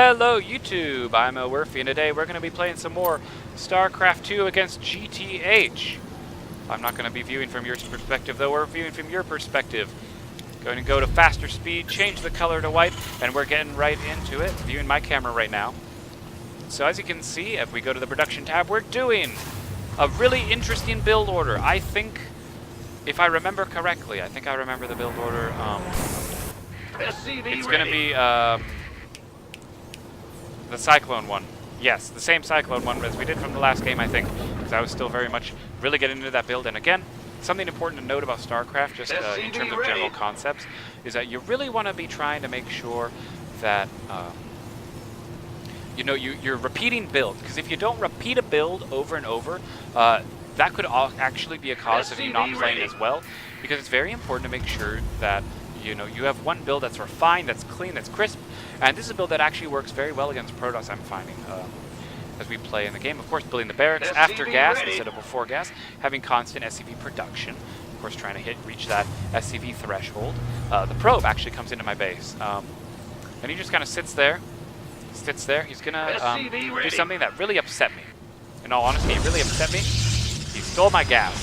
Hello YouTube, I'm Elwirfy, and today we're going to be playing some more Starcraft 2 against GTH. I'm not going to be viewing from your perspective, though. We're viewing from your perspective. Going to go to faster speed, change the color to white, and we're getting right into it. Viewing my camera right now. So as you can see, if we go to the production tab, we're doing a really interesting build order. I think, if I remember correctly, I remember the build order. It's going to be the Cyclone one. Yes, the same Cyclone one as we did from the last game, I think, because I was still very much really getting into that build. And again, something important to note about StarCraft, just in terms of general concepts, is that you really want to be trying to make sure that you know, you're repeating builds, because if you don't repeat a build over and over, that could actually be a cause of you not playing as well, because it's very important to make sure that you have one build that's refined, that's clean, that's crisp, and this is a build that actually works very well against Protoss, I'm finding, as we play in the game. Of course, building the barracks after gas instead of before gas, having constant SCV production, of course trying to reach that SCV threshold. The probe actually comes into my base, and he just kind of sits there. He's gonna do something that really upset me. In all honesty, it really upset me. He stole my gas,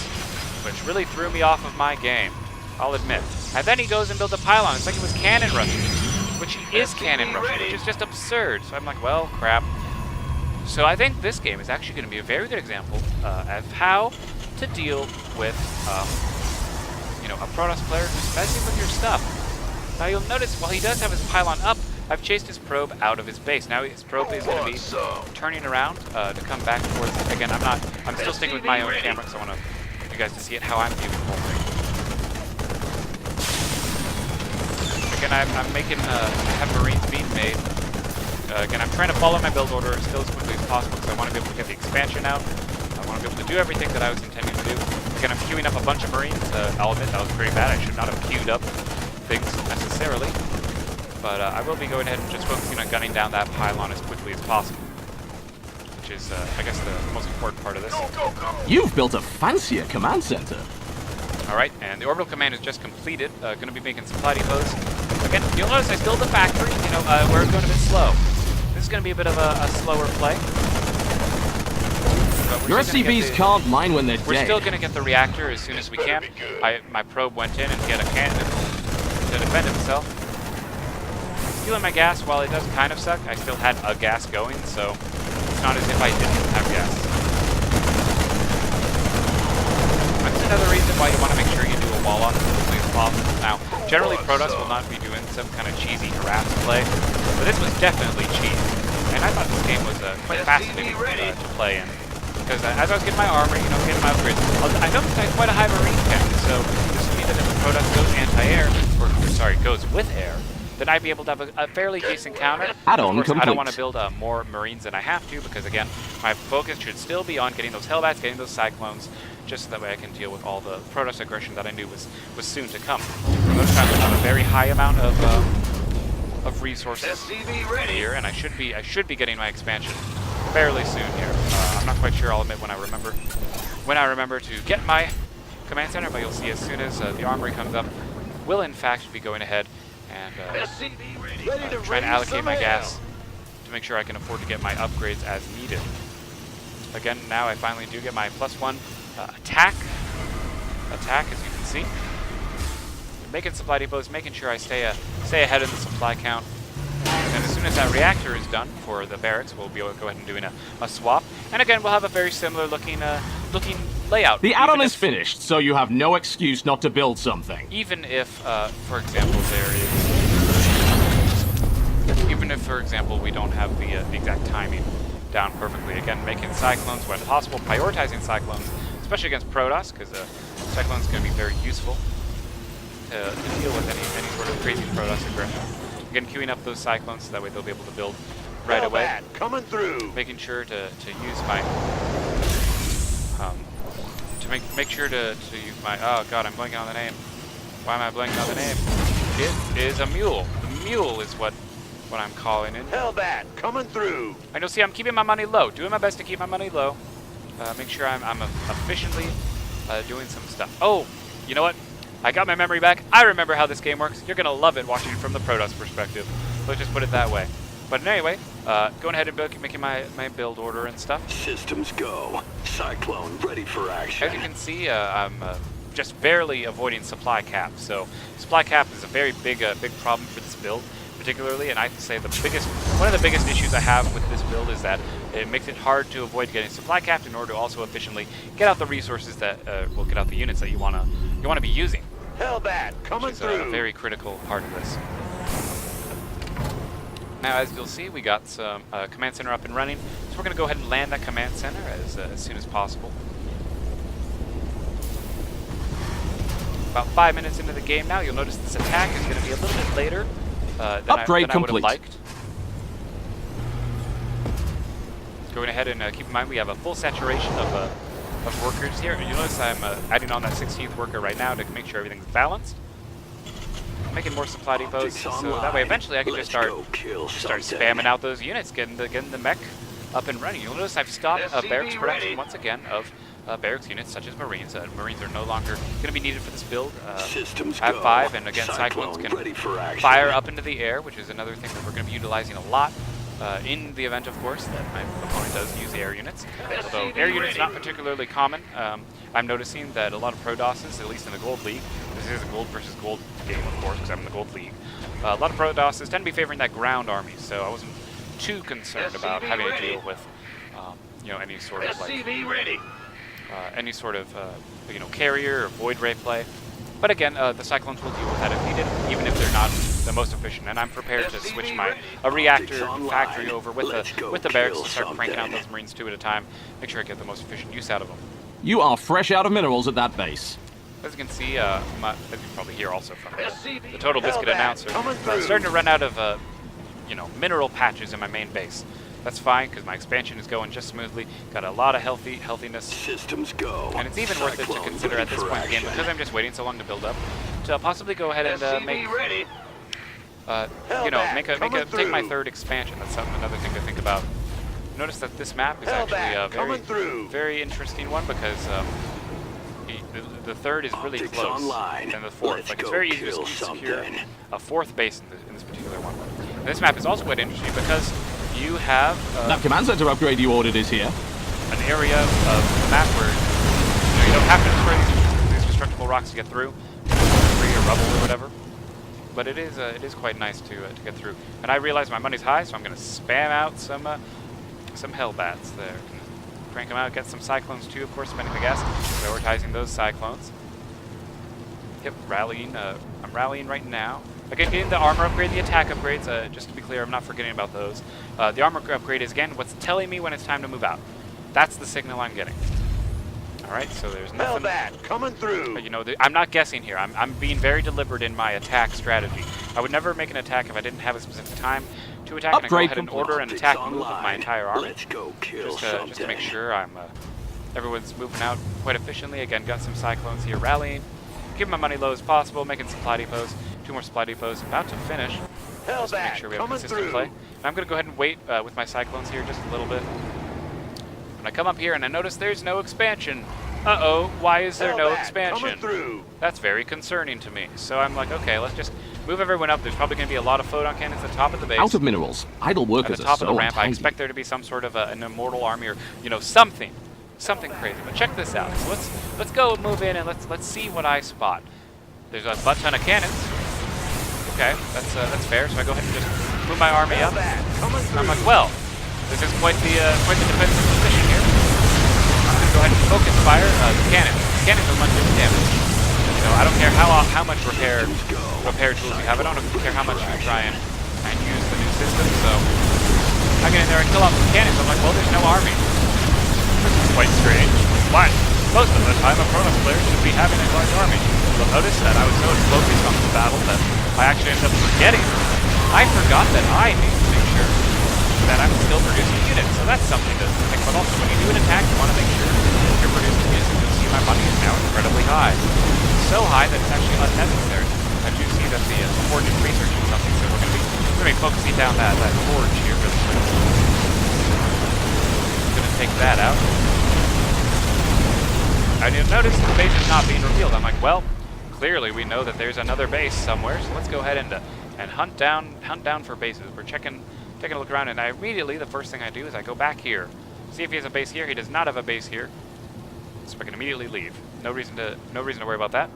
which really threw me off of my game, I'll admit. And then he goes and builds a pylon. It's like it was cannon rushing, which he is cannon rushing, which is just absurd. So I'm like, well, crap. So I think this game is actually going to be a very good example of how to deal with, a Protoss player who's messing with your stuff. Now you'll notice, while he does have his pylon up, I've chased his probe out of his base. Now his probe is going to be turning around to come back towards. Again, I'm still sticking with my own camera because I want you guys to see it how I'm viewing the whole thing. Again, I'm making, I have Marines being made. Again, I'm trying to follow my build order still as quickly as possible because I want to be able to get the expansion out. I want to be able to do everything that I was intending to do. Again, I'm queuing up a bunch of Marines. I'll admit that was pretty bad. I should not have queued up things necessarily. But I will be going ahead and just focusing on gunning down that pylon as quickly as possible. Which is, I guess, the most important part of this. You've built a fancier command center. Alright, and the orbital command is just completed. Going to be making supply depots. Again, you'll notice I built the factory, where it's going a bit slow. This is going to be a bit of a slower play. Your SCVs can't mine when they're dead. We're still going to get the reactor as soon as we can. My probe went in and get a cannon to defend himself. Stealing my gas, while it does kind of suck, I still had a gas going, so it's not as if I didn't have gas. That's another reason why you want to make sure you do a wall off as quickly as possible. Now, generally Protoss will not be doing some kind of cheesy harass play, but this was definitely cheesy. And I thought this game was quite fascinating to play in. Because as I was getting my armor, getting my upgrades, I noticed I had quite a high Marine count, so this would mean that if the Protoss goes anti-air, goes with air, then I'd be able to have a fairly decent counter. Of course, I don't want to build more Marines than I have to, because again, my focus should still be on getting those Hellbats, getting those Cyclones, just so that way I can deal with all the Protoss aggression that I knew was soon to come. Most times I have a very high amount of resources here, and I should be getting my expansion fairly soon here. I'm not quite sure. I'll admit when I remember to get my command center, but you'll see as soon as the armory comes up, we'll in fact be going ahead and trying to allocate my gas to make sure I can afford to get my upgrades as needed. Again, now I finally do get my +1 attack, as you can see. Making supply depots, making sure I stay ahead of the supply count. And as soon as that reactor is done for the barracks, we'll be able to go ahead and do a swap. And again, we'll have a very similar looking layout. The add-on is finished, so you have no excuse not to build something. Even if, for example, we don't have the exact timing down perfectly. Again, making Cyclones when possible, prioritizing Cyclones, especially against Protoss, because Cyclones going to be very useful to deal with any sort of crazy Protoss aggression. Again, queuing up those Cyclones so that way they'll be able to build right away. Coming through. Making sure to use my make sure to use my, oh god, I'm blanking on the name. Why am I blanking on the name? It is a mule. The mule is what I'm calling it. Hellbat, coming through. I know. See, I'm keeping my money low, doing my best to keep my money low. Make sure I'm efficiently doing some stuff. Oh, you know what? I got my memory back. I remember how this game works. You're gonna love it watching it from the Protoss perspective. Let's just put it that way. But anyway, going ahead and making my build order and stuff. Systems go. Cyclone ready for action. As you can see, I'm just barely avoiding supply cap. So supply cap is a very big problem for this build, particularly. And I have to say one of the biggest issues I have with this build is that it makes it hard to avoid getting supply capped in order to also efficiently get out the resources that will get out the units that you wanna be using. Hellbat coming Which is through. a very critical part of this. Now, as you'll see, we got some command center up and running, so we're going to go ahead and land that command center as soon as possible. About 5 minutes into the game now, you'll notice this attack is going to be a little bit later than I would have liked. Going ahead and keep in mind we have a full saturation of workers here. You'll notice I'm adding on that 16th worker right now to make sure everything's balanced. Making more supply depots, so that way eventually I can just start spamming out those units, getting the mech up and running. You'll notice I've stopped barracks production once again of barracks units such as Marines. Marines are no longer going to be needed for this build. I have 5, and again, Cyclones can fire up into the air, which is another thing that we're going to be utilizing a lot. In the event, of course, that my opponent does use air units. Although air units not particularly common, I'm noticing that a lot of Prodosses, at least in the Gold League, this is a gold versus gold game, of course, because I'm in the Gold League. A lot of Prodosses tend to be favoring that ground army, so I wasn't too concerned about having to deal with, any sort of carrier or void ray play. But again, the Cyclones will deal with that if needed, even if they're not the most efficient. And I'm prepared to switch a reactor factory over with the barracks to start cranking out those Marines 2 at a time. Make sure I get the most efficient use out of them. You are fresh out of minerals at that base. As you can see, as you can probably hear also from the Total Biscuit announcer, I'm starting to run out of mineral patches in my main base. That's fine, because my expansion is going just smoothly. Got a lot of healthiness. Systems go. And it's even worth it to consider at this point in the game, because I'm just waiting so long to build up, to possibly go ahead and take my 3rd expansion. That's another thing to think about. Notice that this map is actually a very interesting one, because the 3rd is really close than the 4th. Like, it's very easy to secure a 4th base in this particular one. And this map is also quite interesting because you have that command center upgrade you ordered is here. An area of the map where you don't have to destroy these destructible rocks to get through, debris or rubble or whatever. But it is quite nice to get through. And I realize my money's high, so I'm going to spam out some Hellbats there. Crank them out, get some Cyclones too, of course, spending the gas, prioritizing those Cyclones. Yep, rallying. I'm rallying right now. Again, getting the armor upgrade, the attack upgrades, just to be clear, I'm not forgetting about those. The armor upgrade is, again, what's telling me when it's time to move out. That's the signal I'm getting. Alright, so there's nothing... Hellbat coming through! I'm not guessing here. I'm being very deliberate in my attack strategy. I would never make an attack if I didn't have a specific time to attack, and I go ahead and order an attack move of my entire army. Just to make sure everyone's moving out quite efficiently. Again, got some Cyclones here rallying. Keeping my money low as possible, making supply depots. 2 more supply depots, about to finish. Just to make sure we have consistent play. And I'm going to go ahead and wait with my Cyclones here just a little bit. When I come up here and I notice there's no expansion. Uh-oh, why is there no expansion? That's very concerning to me. So I'm like, okay, let's just move everyone up. There's probably going to be a lot of photon cannons at the top of the base. Out of minerals. Idle workers at the top are of the so ramp. untidy. I expect there to be some sort of an immortal army or, something crazy. But check this out. So let's go move in and let's see what I spot. There's a butt ton of cannons. Okay, that's fair. So I go ahead and just move my army up. I'm like, well, this is quite the defensive position here. I'm gonna go ahead and focus fire the cannons. Cannons are much damage. I don't care how much repair tools you have. I don't care how much you try and use the new system. So I get in there and kill off some cannons. I'm like, well, there's no army. This is quite strange. But most of the time, a Protoss player should be having a large army. You'll notice that I was so focused on the battle that I actually ended up forgetting. I forgot that I need to make sure that I'm still producing units. So that's something to think about. Also, when you do an attack, you want to make sure you're producing units. You'll see my money is now incredibly high. So high that it's actually unnecessary. I do see that the coordinate research is something, so we're going to be focusing down that forge here really quickly. Going to take that out. I didn't notice the base is not being revealed. I'm like, well, clearly we know that there's another base somewhere, so let's go ahead and hunt down for bases. We're taking taking a look around, and I immediately, the first thing I do is I go back here. See if he has a base here. He does not have a base here. So I can immediately leave. No reason to worry about that.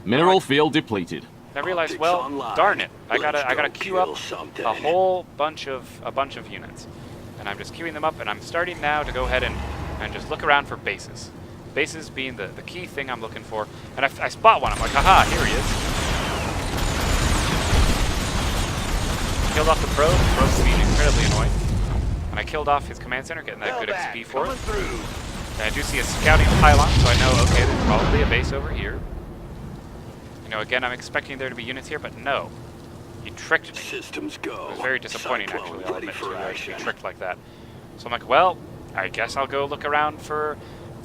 Mineral field depleted. And I realized, well, darn it. I gotta queue up a whole bunch of units. And I'm just queuing them up, and I'm starting now to go ahead and just look around for bases. Bases being the key thing I'm looking for. And I spot one. I'm like, haha, here he is. Killed off the probe. The probe's being incredibly annoying. And I killed off his command center, getting that good XP for it. And I do see a scouting pylon, so I know, okay, there's probably a base over here. You know, again, I'm expecting there to be units here, but no. He tricked me. Systems go. It was very disappointing, actually, I'll admit to be tricked like that. So I'm like, well, I guess I'll go look around for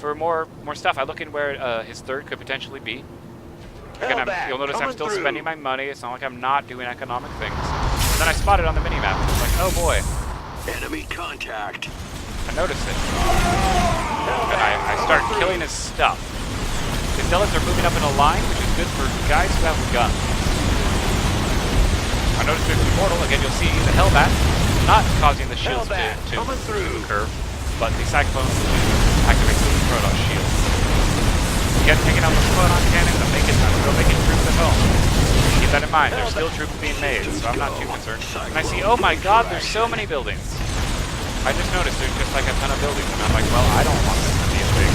more stuff. I look in where his third could potentially be. Again, you'll notice I'm still spending my money. It's not like I'm not doing economic things. And then I spotted on the minimap. I was like, oh boy. Enemy contact. I noticed it. And I start killing his stuff. The zealots are moving up in a line, which is good for guys who have guns. I noticed there's the portal. Again, you'll see the Hellbat not causing the shields to curve, but the Cyclones activate the Protoss shields. Again, taking out those Pylon cannons, I'm still making troops at home. Keep that in mind. There's still troops being made, so I'm not too concerned. And I see, oh my god, there's so many buildings. I just noticed there's just like a ton of buildings, and I'm like, well, I don't want this to be as big.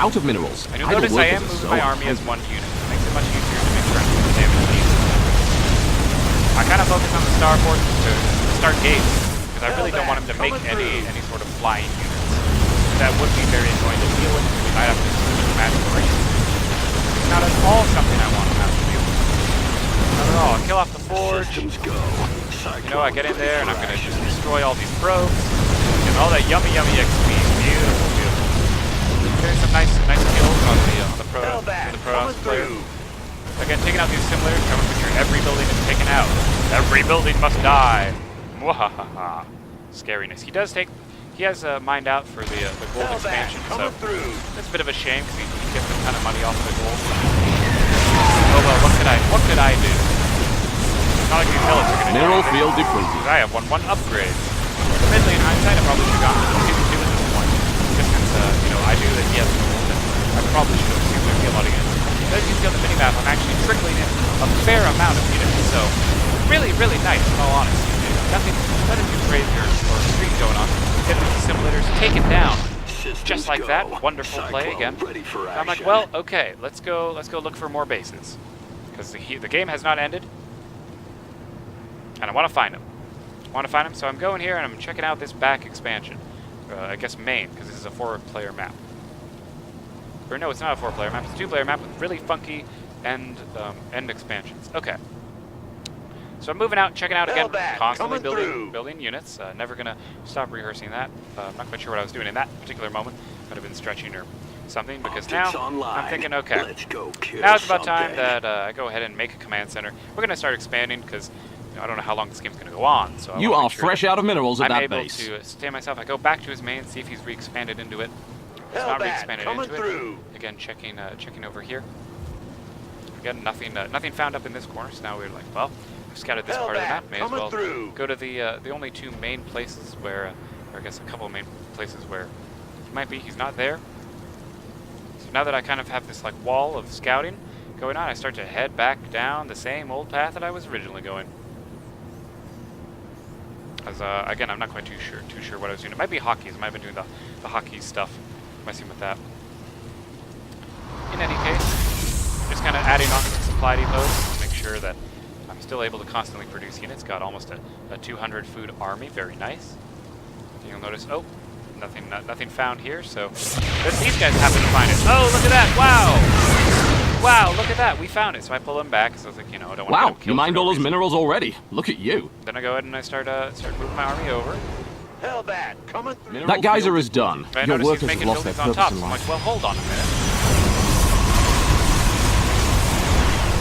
Out of minerals. And you'll notice I am moving my army as one unit. It makes it much easier to make sure I'm doing damage easily. I kind of focus on the starport to start gates, because I really don't want him to make any sort of flying units. That would be very annoying to deal with, because I'd have to switch to magic range. It's not at all something I want to have to deal with. Not at all. I'll kill off the forge. You know, I get in there and I'm going to just destroy all these probes. Get all that yummy XP. Beautiful, beautiful. Getting some nice kills on the Protoss player. Again, taking out these simulators, trying to make sure every building is taken out. Every building must die. Mwahaha. Scariness. He has mined out for the gold expansion, so it's a bit of a shame because he gets a ton of money off the gold. Oh well, what could I do? It's not like these pellets are going to do Mineral field depleted. I have one upgrade. Admittedly, in hindsight, I probably should have gone for 2 at this point. Just since, I knew that he has gold, and I probably should have seen there'd be a lot of units. As you can see on the minimap, I'm actually trickling in a fair amount of units, so really, really nice, in all honesty. Nothing too crazy or extreme going on. Get these simulators taken down. Just like that. Wonderful play again. I'm like, well, okay, let's go look for more bases. Because the game has not ended. And I want to find them. So I'm going here and I'm checking out this back expansion. I guess main, because this is a 4-player map. Or no, it's not a 4-player map. It's a 2-player map with really funky end expansions. Okay. So I'm moving out, checking out again, constantly building units. Never gonna stop rehearsing that. I'm not quite sure what I was doing in that particular moment. Might have been stretching or something, because now I'm thinking, okay, now it's about time that I go ahead and make a command center. We're gonna start expanding because I don't know how long this game's gonna go on. So you are fresh out of minerals at that base. I'm able to sustain myself. I go back to his main, see if he's re-expanded into it. He's not re-expanded into it. Again, checking over here. Again, nothing found up in this corner. So now we're like, well, scouted this part of the map, may as well go to the only 2 main places where, or I guess a couple of main places where he might be. He's not there. So now that I kind of have this like wall of scouting going on, I start to head back down the same old path that I was originally going. As again, I'm not quite too sure what I was doing. It might be hotkeys. I might have been doing the hotkey stuff, messing with that. In any case, just kind of adding on some supply depots to make sure that I'm still able to constantly produce units. Got almost a 200 food army. Very nice. You'll notice, oh, nothing found here. So these guys happen to find it. Oh, look at that! Wow, look at that! We found it. So I pull them back. So I was like, you know, I don't want to get killed. You mined all those minerals already. Look at you. Then I go ahead and I start moving my army over. That geyser is done. Your workers have lost their purpose in life. I'm like, well, hold on a minute.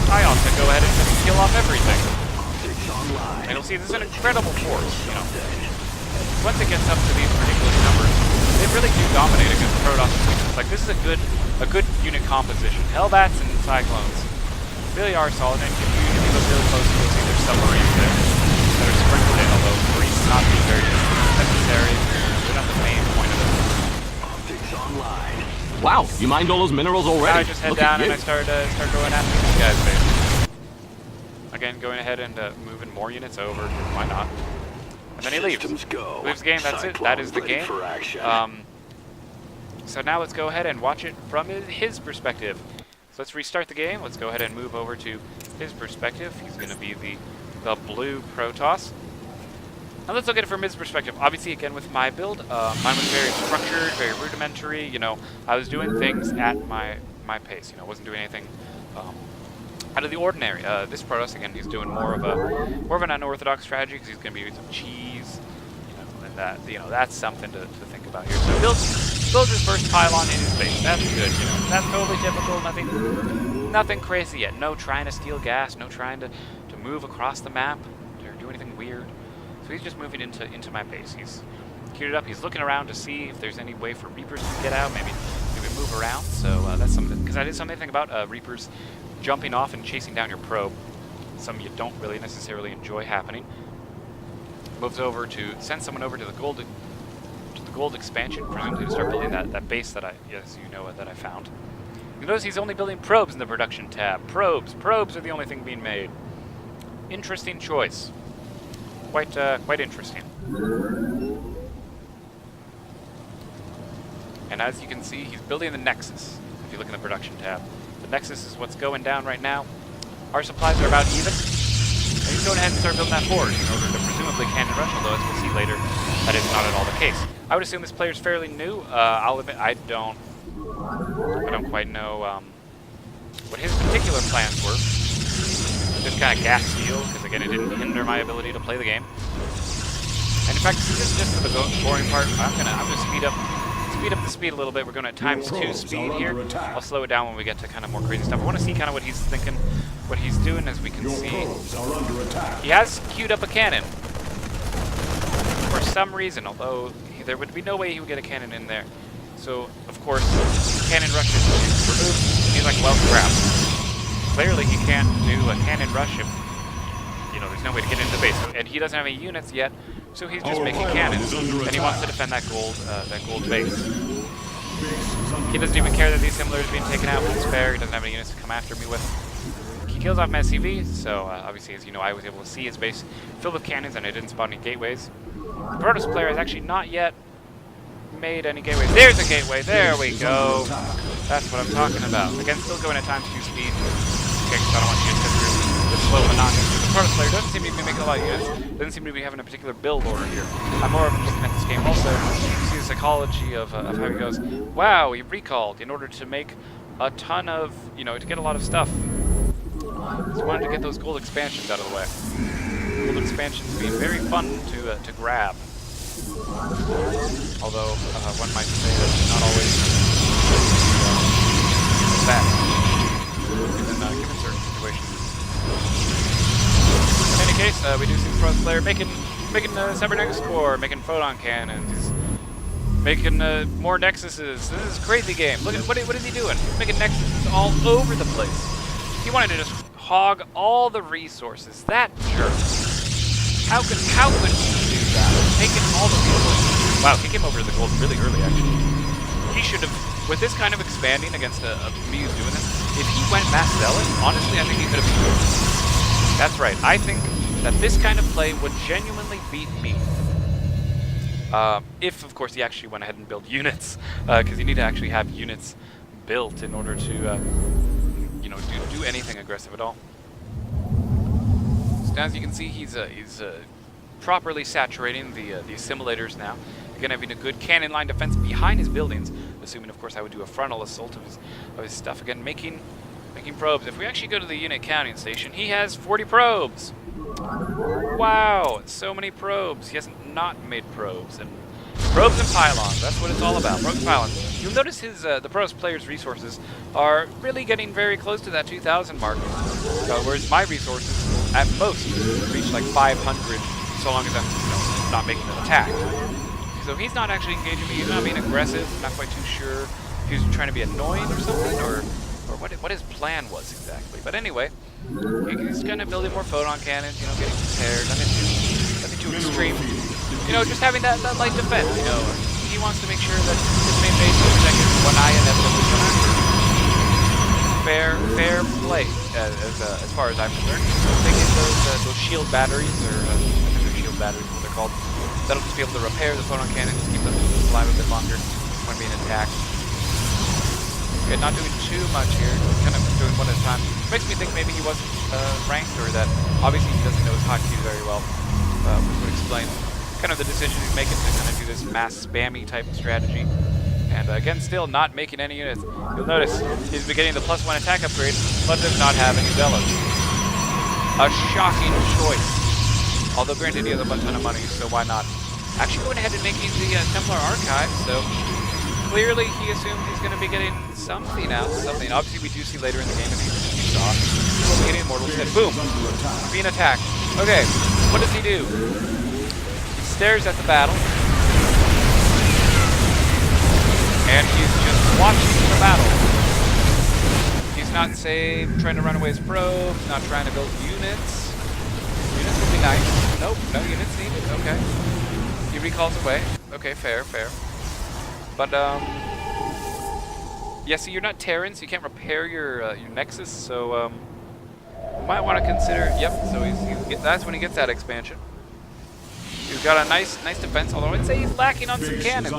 I also go ahead and just kill off everything. And you'll see this is an incredible force, you know. Once it gets up to these particular numbers, they really do dominate against Protoss units. Like, this is a good unit composition. Hellbats and Cyclones really are solid, and if you goes really close, you'll see there's submarines there that are sprinkled in, although marines not being very necessary. They're not the main point of it. Optics online. Wow, you mined all those minerals already? Now I just head Look down at and you. I start going after these guys, basically. Again, going ahead and moving more units over. Why not? And then he leaves. Systems go. Leaves the game, that's it. That is the Ready game. for action. So now let's go ahead and watch it from his perspective. So let's restart the game. Let's go ahead and move over to his perspective. He's going to be the blue Protoss. Now let's look at it from his perspective. Obviously, again, with my build, mine was very structured, very rudimentary. You know, I was doing things at my pace. You know, wasn't doing anything out of the ordinary. This Protoss, again, he's doing more of an unorthodox strategy because he's going to be using some cheese. You know, and that's something to think about here. So builds his first pylon in his base. That's good. You know, that's totally typical. Nothing crazy yet. No trying to steal gas. No trying to move across the map or do anything weird. So he's just moving into my base. He's queued it up. He's looking around to see if there's any way for Reapers to get out. Maybe move around. So that's something, because I did something about Reapers jumping off and chasing down your probe. Some you don't really necessarily enjoy happening. Moves over to send someone over to the gold expansion, presumably to start building that base that that I found. You notice he's only building probes in the production tab. Probes are the only thing being made. Interesting choice. Quite interesting. And as you can see, he's building the Nexus. If you look in the production tab, the Nexus is what's going down right now. Our supplies are about even. And he's going ahead and start building that forward in order to presumably cannon rush, although as we'll see later, that is not at all the case. I would assume this player's fairly new. I'll admit I don't quite know what his particular plans were. Just kind of gas steal, because again it didn't hinder my ability to play the game. And in fact, just for the boring part, I'm gonna speed up the speed a little bit. We're going at ×2 speed here. I'll slow it down when we get to kind of more crazy stuff. I want to see kind of what he's thinking, what he's doing. As we can see, he has queued up a cannon for some reason, although there would be no way he would get a cannon in there. So of course, cannon rush is removed. He's like, well, crap. Clearly he can't do a cannon rush if there's no way to get into the base. And he doesn't have any units yet. So he's just making cannons, and he wants to defend that gold base. He doesn't even care that these similars are being taken out, but it's fair. He doesn't have any units to come after me with. He kills off my SCV, so obviously, as you know, I was able to see his base filled with cannons, and I didn't spot any gateways. The Protoss player has actually not yet made any gateways. There's a gateway. There we go. That's what I'm talking about. Again, still going at ×2 speed. Okay, because I don't want you to sit through this slow monotonous. The Protoss player doesn't seem to be making a lot of units. Doesn't seem to be having a particular build order here. I'm more of looking at this game also to see the psychology of how he goes. Wow, he recalled in order to make a ton of, to get a lot of stuff. Just wanted to get those gold expansions out of the way. Gold expansions being very fun to grab. Although one might say that's not always the best in certain situations. In any case, we do see the Protoss player making cybernetics core, making photon cannons, he's making more nexuses. This is a crazy game. Look at what is he doing? He's making nexuses all over the place. He wanted to just hog all the resources. That jerk. How could he do that? Taking all the resources. Wow, he came over to the gold really early, actually. He should have, with this kind of expanding against me who's doing this, if he went mass zealot, honestly, I think he could have beat me. That's right. I think that this kind of play would genuinely beat me. If, of course, he actually went ahead and built units, because you need to actually have units built in order to, do anything aggressive at all. So as you can see, he's properly saturating the assimilators now. Again, having a good cannon line defense behind his buildings, assuming, of course, I would do a frontal assault of his stuff. Again, making probes. If we actually go to the unit counting station, he has 40 probes. Wow, so many probes. He hasn't not made probes. And probes and pylons, that's what it's all about. Probes and pylons. You'll notice the Protoss player's resources are really getting very close to that 2,000 mark, whereas my resources at most reach like 500, so long as I'm not making an attack. So he's not actually engaging me. He's not being aggressive. I'm not quite too sure if he's trying to be annoying or something, or what his plan was exactly. But anyway, He's gonna build in more photon cannons, you know, getting prepared, nothing too extreme. You know, just having that light defense, you know. He wants to make sure that his main base is protected. One eye inevitably come after. Fair play, as far as I'm concerned. Taking those shield batteries, or I think they're shield batteries, what they're called. That'll just be able to repair the photon cannons, keep them alive a bit longer when being attacked. Okay, not doing too much here, kind of doing one at a time. Makes me think maybe he wasn't ranked, or that obviously he doesn't know his hotkeys very well, which would explain kind of the decision he's making to kind of do this mass spammy type of strategy. And again, still not making any units. You'll notice he's been getting the +1 attack upgrade, but does not have any zealots. A shocking choice. Although granted he has a bunch of money, so why not? Actually going ahead and making the Templar Archive, so clearly he assumed he's going to be getting something out, something. Obviously we do see later in the game, if you saw, he'll be getting Immortal Instead. Boom! Being attacked. Okay, what does he do? He stares at the battle. And he's just watching the battle. He's not, say, trying to run away his probes, not trying to build units. Units would be nice. Nope, no units needed. Okay. He recalls away. Okay, fair. But, yeah, see, you're not Terran, so you can't repair your Nexus, so, you might want to consider, yep, so that's when he gets that expansion. He's got a nice defense, although I'd say he's lacking on some cannons.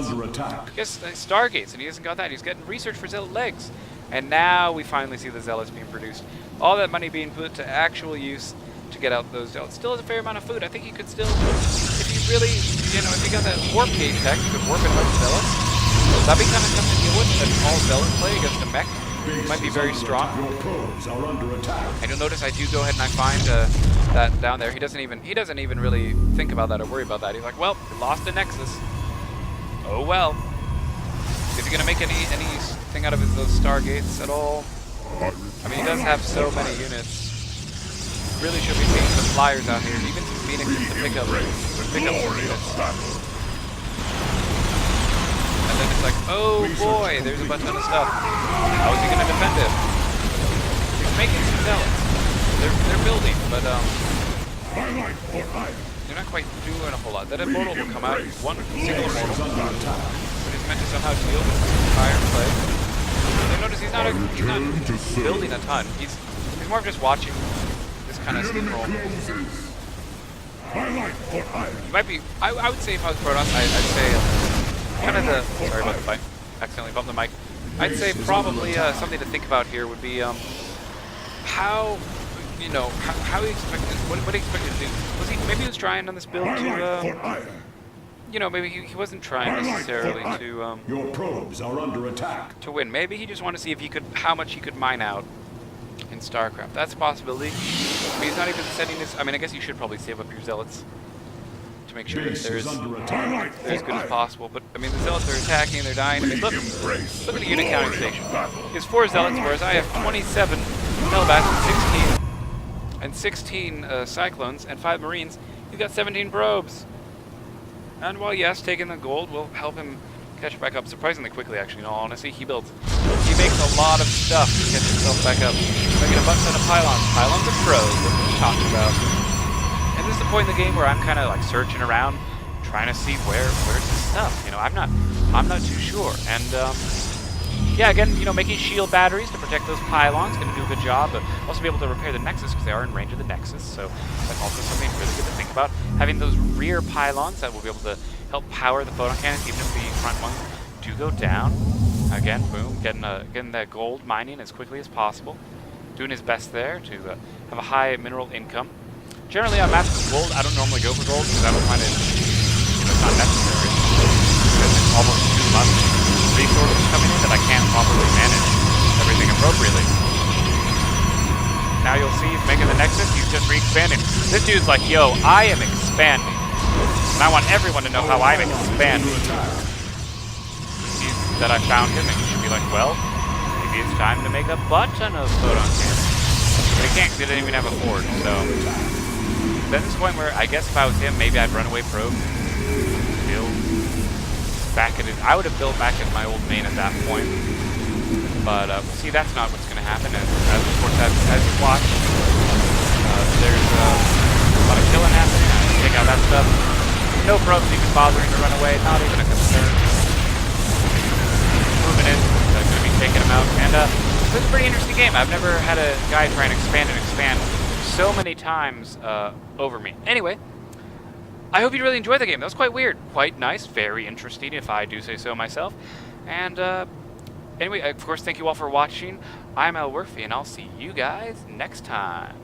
Yes, Stargates, and he hasn't got that. He's getting research for Zealot legs. And now we finally see the Zealots being produced. All that money being put to actual use to get out those Zealots. Still has a fair amount of food. I think he could still, if he really, you know, if he got that warp gate tech, he could warp in a bunch of Zealots. That'd be kind of tough to deal with. An all-Zealot play against a mech might be very strong. And you'll notice I do go ahead and I find that down there. He doesn't even really think about that or worry about that. He's like, well, we lost the Nexus. Oh well. Is he gonna make anything out of those Stargates at all? I mean, he does have so many units. Really should be seeing some flyers out here, even some Phoenixes to pick up some units. And then it's like, oh boy, there's a bunch of stuff. How is he going to defend it? He's making some Zealots. They're building, but they're not quite doing a whole lot. That Immortal will come out, one single Immortal, but he's meant to somehow deal with fire play. You notice he's not building a ton. He's more of just watching this kind of steamroll. He might be, I would say if I was Protoss, I'd say kind of the, sorry about the fight, accidentally bumped the mic. I'd say probably something to think about here would be how, you know, how he expected, what he expected to do. Maybe he was trying on this build to, you know, maybe he wasn't trying necessarily to, your probes are under attack. To win. Maybe he just wanted to see if he could, how much he could mine out in Starcraft. That's a possibility. I mean, he's not even setting this, I mean, I guess you should probably save up your Zealots to make sure that they're as good as possible. But, I mean, the Zealots are attacking, they're dying. I mean, look at the unit counting station. He has 4 Zealots, whereas I have 27 Hellbats and 16 Cyclones and 5 Marines. He's got 17 probes. And while, yes, taking the gold will help him catch back up surprisingly quickly, actually, in all honesty. He makes a lot of stuff to catch himself back up. Making a bunch of Pylons. Pylons are pros, that's what we're talking about. And this is the point in the game where I'm kind of like searching around, trying to see where's the stuff. You know, I'm not too sure. And yeah, again, you know, making shield batteries to protect those Pylons, going to do a good job. But also be able to repair the Nexus because they are in range of the Nexus. So that's also something really good to think about. Having those rear Pylons that will be able to help power the photon cannons, even if the front ones do go down. Again, boom, getting that gold mining as quickly as possible. Doing his best there to have a high mineral income. Generally, on maps with gold, I don't normally go for gold because I don't find it, you know, it's not necessary. Because it's almost too much resources coming in that I can't properly manage everything appropriately. Now you'll see he's making the Nexus, he's just re-expanding. This dude's like, yo, I am expanding. And I want everyone to know how I'm expanding. Sees that I found him, and he should be like, well, maybe it's time to make a button of photon cannons. But he can't because he doesn't even have a forge, so... Then this point where, I guess if I was him, maybe I'd run away probe. Build back at it. I would have built back at my old main at that point. But, see, that's not what's going to happen. As of course, as you watch, there's a lot of killing happening. I take out that stuff. No probes even bothering to run away, not even a concern. Moving in, going to be taking them out. And this is a pretty interesting game. I've never had a guy try and expand so many times over me. Anyway, I hope you really enjoyed the game. That was quite weird. Quite nice. Very interesting, if I do say so myself. And anyway, of course, thank you all for watching. I'm Elwirfy, and I'll see you guys next time.